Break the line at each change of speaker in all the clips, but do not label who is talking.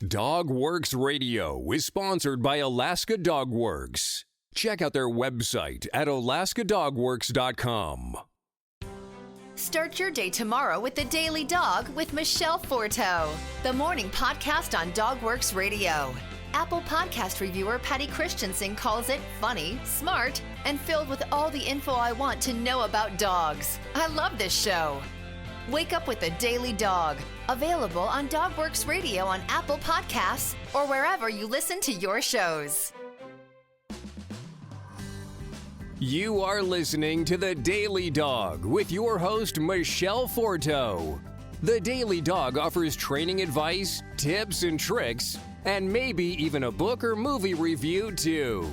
Dogworks Radio is sponsored by Alaska Dogworks. Check out their website at alaskadogworks.com.
Start your day tomorrow with The Daily Dog with Michele Forto, the morning podcast on Dogworks Radio. Apple Podcast reviewer Patty Christensen calls it funny, smart, and filled with all the info I want to know about dogs. I love this show. Wake up with The Daily Dog, available on Dogworks Radio on Apple Podcasts or wherever you listen to your shows.
You are listening to The Daily Dog with your host, Michele Forto. The Daily Dog offers training advice, tips and tricks, and maybe even a book or movie review, too.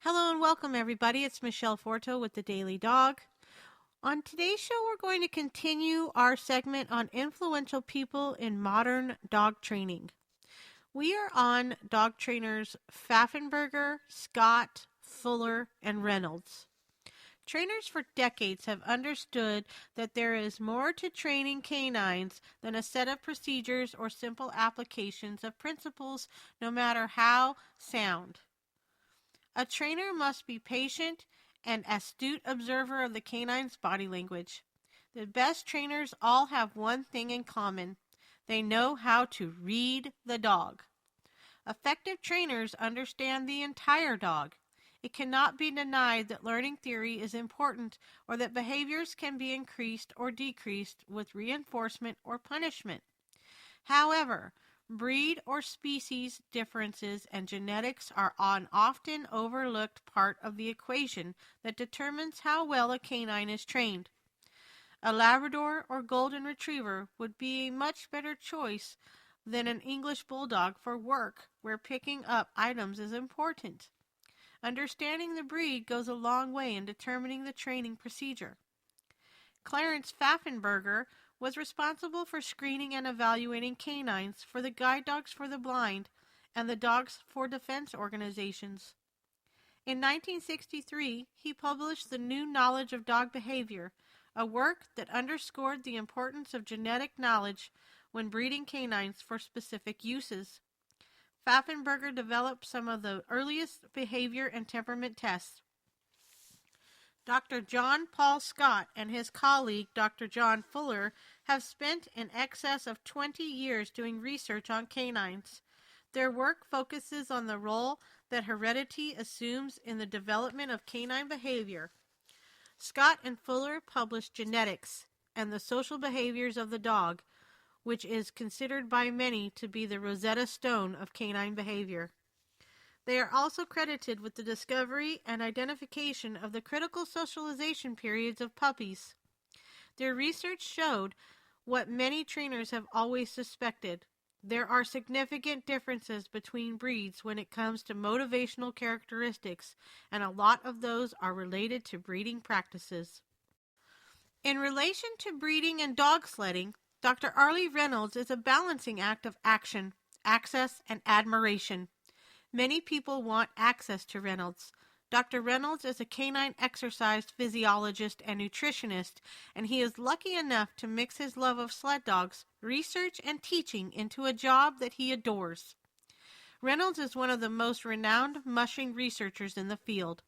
Hello and welcome, everybody. It's Michele Forto with The Daily Dog. On today's show, we're going to continue our segment on influential people in modern dog training. We are on dog trainers Pfaffenberger, Scott, Fuller, and Reynolds. Trainers for decades have understood that there is more to training canines than a set of procedures or simple applications of principles, no matter how sound. A trainer must be patient and astute observer of the canine's body language. The best trainers all have one thing in common. They know how to read the dog. Effective trainers understand the entire dog. It cannot be denied that learning theory is important or that behaviors can be increased or decreased with reinforcement or punishment. However, breed or species differences and genetics are an often overlooked part of the equation that determines how well a canine is trained. A Labrador or Golden Retriever would be a much better choice than an English Bulldog for work where picking up items is important. Understanding the breed goes a long way in determining the training procedure. Clarence Pfaffenberger was responsible for screening and evaluating canines for the Guide Dogs for the Blind and the Dogs for Defense organizations. In 1963, he published The New Knowledge of Dog Behavior, a work that underscored the importance of genetic knowledge when breeding canines for specific uses. Pfaffenberger developed some of the earliest behavior and temperament tests. Dr. John Paul Scott and his colleague, Dr. John Fuller, have spent in excess of 20 years doing research on canines. Their work focuses on the role that heredity assumes in the development of canine behavior. Scott and Fuller published Genetics and the Social Behaviors of the Dog, which is considered by many to be the Rosetta Stone of canine behavior. They are also credited with the discovery and identification of the critical socialization periods of puppies. Their research showed what many trainers have always suspected. There are significant differences between breeds when it comes to motivational characteristics, and a lot of those are related to breeding practices. In relation to breeding and dog sledding, Dr. Arlie Reynolds is a balancing act of action, access, and admiration. Many people want access to Reynolds. Dr. Reynolds is a canine exercise physiologist and nutritionist, and he is lucky enough to mix his love of sled dogs, research, and teaching into a job that he adores. Reynolds is one of the most renowned mushing researchers in the field.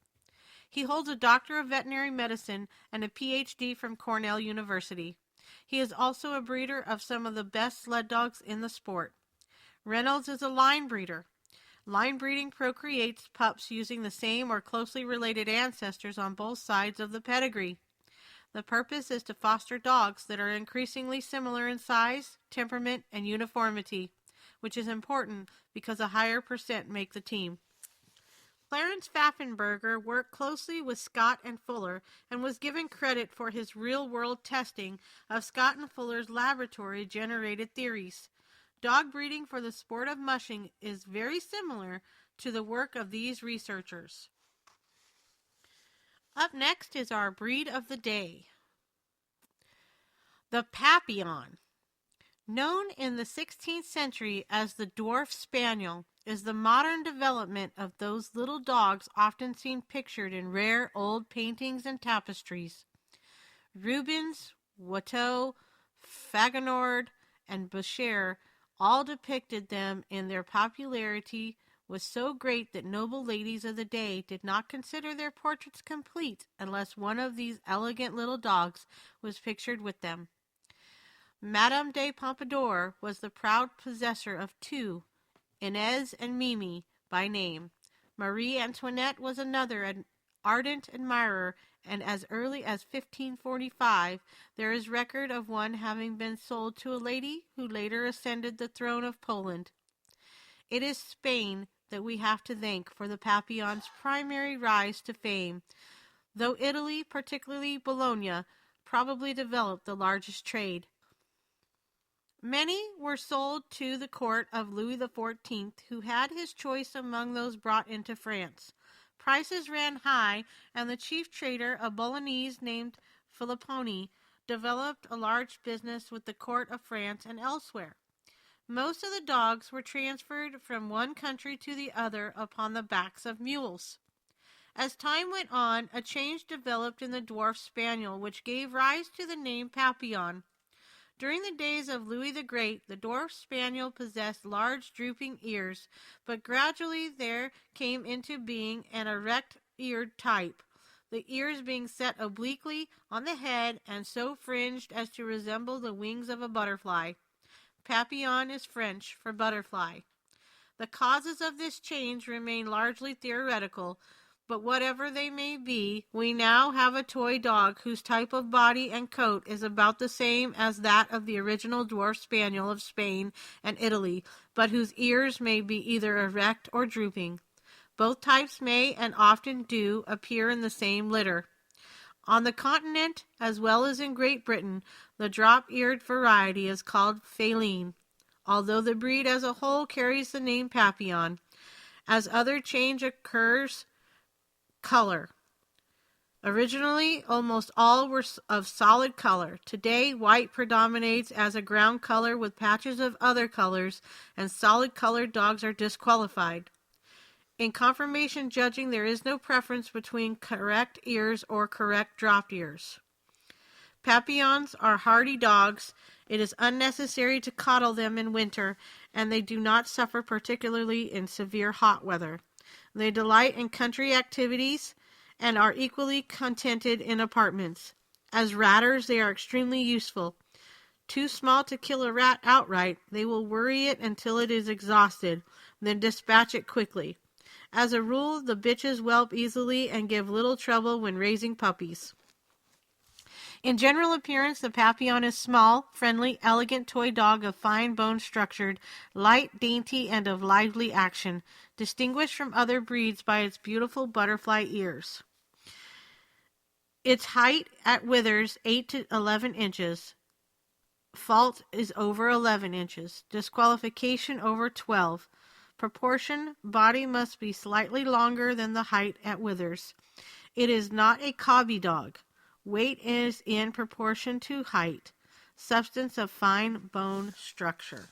He holds a Doctor of Veterinary Medicine and a Ph.D. from Cornell University. He is also a breeder of some of the best sled dogs in the sport. Reynolds is a line breeder. Line breeding procreates pups using the same or closely related ancestors on both sides of the pedigree. The purpose is to foster dogs that are increasingly similar in size, temperament, and uniformity, which is important because a higher percent make the team. Clarence Pfaffenberger worked closely with Scott and Fuller and was given credit for his real-world testing of Scott and Fuller's laboratory-generated theories. Dog breeding for the sport of mushing is very similar to the work of these researchers. Up next is our breed of the day. The Papillion. Known in the 16th century as the dwarf spaniel, is the modern development of those little dogs often seen pictured in rare old paintings and tapestries. Rubens, Watteau, Fagonard, and Boucher all depicted them, and their popularity was so great that noble ladies of the day did not consider their portraits complete unless one of these elegant little dogs was pictured with them. Madame de Pompadour was the proud possessor of two, Inez and Mimi by name. Marie Antoinette was another, an ardent admirer, and as early as 1545 there is record of one having been sold to a lady who later ascended the throne of Poland. It is Spain that we have to thank for the Papillon's primary rise to fame, though Italy, particularly Bologna, probably developed the largest trade. Many were sold to the court of Louis XIV, who had his choice among those brought into France. Prices ran high, and the chief trader, a Bolognese named Filipponi, developed a large business with the court of France and elsewhere. Most of the dogs were transferred from one country to the other upon the backs of mules. As time went on, a change developed in the dwarf spaniel, which gave rise to the name Papillion. During the days of Louis the Great, the dwarf spaniel possessed large drooping ears, but gradually there came into being an erect-eared type, the ears being set obliquely on the head and so fringed as to resemble the wings of a butterfly. Papillon is French for butterfly. The causes of this change remain largely theoretical, but whatever they may be, we now have a toy dog whose type of body and coat is about the same as that of the original dwarf spaniel of Spain and Italy, but whose ears may be either erect or drooping. Both types may, and often do, appear in the same litter. On the continent, as well as in Great Britain, the drop-eared variety is called Feline, although the breed as a whole carries the name Papillon. As other change occurs, color. Originally, almost all were of solid color. Today, white predominates as a ground color with patches of other colors, and solid-colored dogs are disqualified. In conformation judging, there is no preference between correct ears or correct dropped ears. Papillons are hardy dogs. It is unnecessary to coddle them in winter, and they do not suffer particularly in severe hot weather. They delight in country activities and are equally contented in apartments. As ratters, they are extremely useful. Too small to kill a rat outright, they will worry it until it is exhausted, then dispatch it quickly. As a rule, the bitches whelp easily and give little trouble when raising puppies. In general appearance, the Papillon is small, friendly, elegant toy dog of fine bone structured, light, dainty, and of lively action, distinguished from other breeds by its beautiful butterfly ears. Its height at withers 8 to 11 inches. Fault is over 11 inches. Disqualification over 12. Proportion, body must be slightly longer than the height at withers. It is not a cobby dog. Weight is in proportion to height. Substance of fine bone structure.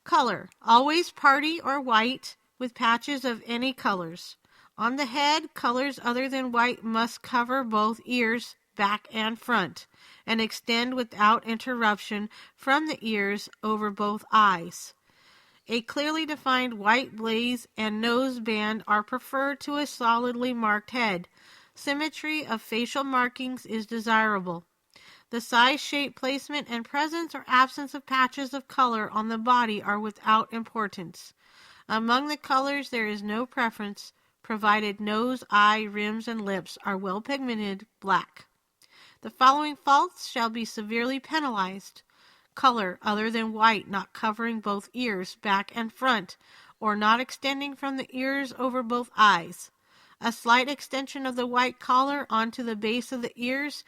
Color. Always party or white with patches of any colors. On the head, colors other than white must cover both ears, back and front, and extend without interruption from the ears over both eyes. A clearly defined white blaze and nose band are preferred to a solidly marked head. Symmetry of facial markings is desirable. The size, shape, placement, and presence or absence of patches of color on the body are without importance. Among the colors there is no preference, provided nose, eye, rims, and lips are well pigmented black. The following faults shall be severely penalized. Color other than white not covering both ears, back and front, or not extending from the ears over both eyes. A slight extension of the white collar onto the base of the ears,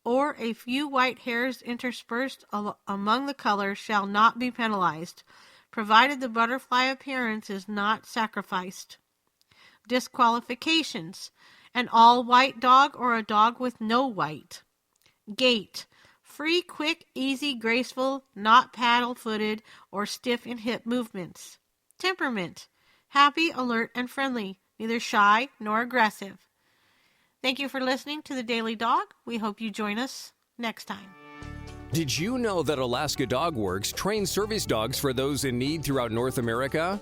or a few white hairs interspersed among the color shall not be penalized, provided the butterfly appearance is not sacrificed. Disqualifications. An all-white dog or a dog with no white. Gait. Free, quick, easy, graceful, not paddle-footed or stiff in hip movements. Temperament. Happy, alert, and friendly, neither shy nor aggressive. Thank you for listening to The Daily Dog. We hope you join us next time.
Did you know that Alaska Dog Works trains service dogs for those in need throughout North America?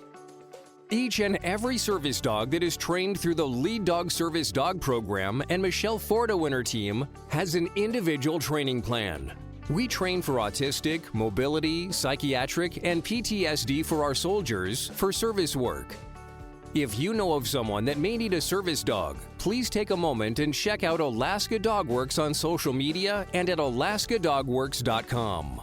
Each and every service dog that is trained through the Lead Dog Service Dog Program and Michele Forto and her team has an individual training plan. We train for autistic, mobility, psychiatric, and PTSD for our soldiers for service work. If you know of someone that may need a service dog, please take a moment and check out Alaska Dog Works on social media and at alaskadogworks.com.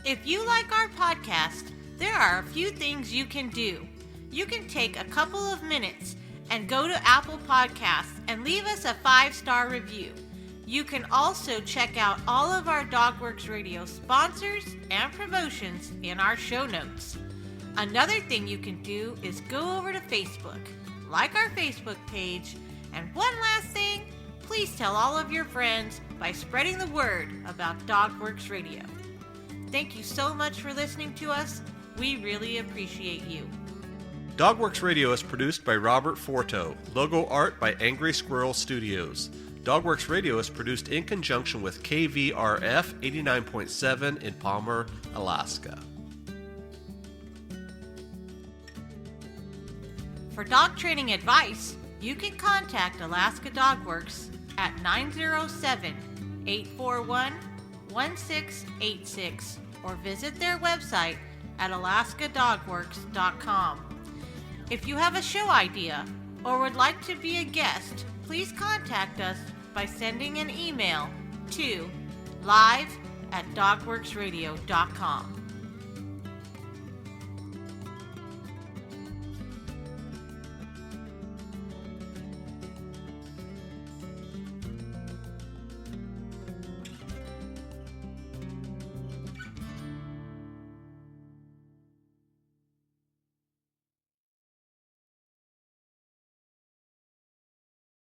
If you like our podcast, there are a few things you can do. You can take a couple of minutes and go to Apple Podcasts and leave us a 5-star review. You can also check out all of our DogWorks Radio sponsors and promotions in our show notes. Another thing you can do is go over to Facebook, like our Facebook page, and one last thing, please tell all of your friends by spreading the word about DogWorks Radio. Thank you so much for listening to us. We really appreciate you.
DogWorks Radio is produced by Robert Forto. Logo art by Angry Squirrel Studios. DogWorks Radio is produced in conjunction with KVRF 89.7 in Palmer, Alaska.
For dog training advice, you can contact Alaska Dog Works at 907-841-1686 or visit their website at alaskadogworks.com. If you have a show idea or would like to be a guest, please contact us by sending an email to live@dogworksradio.com.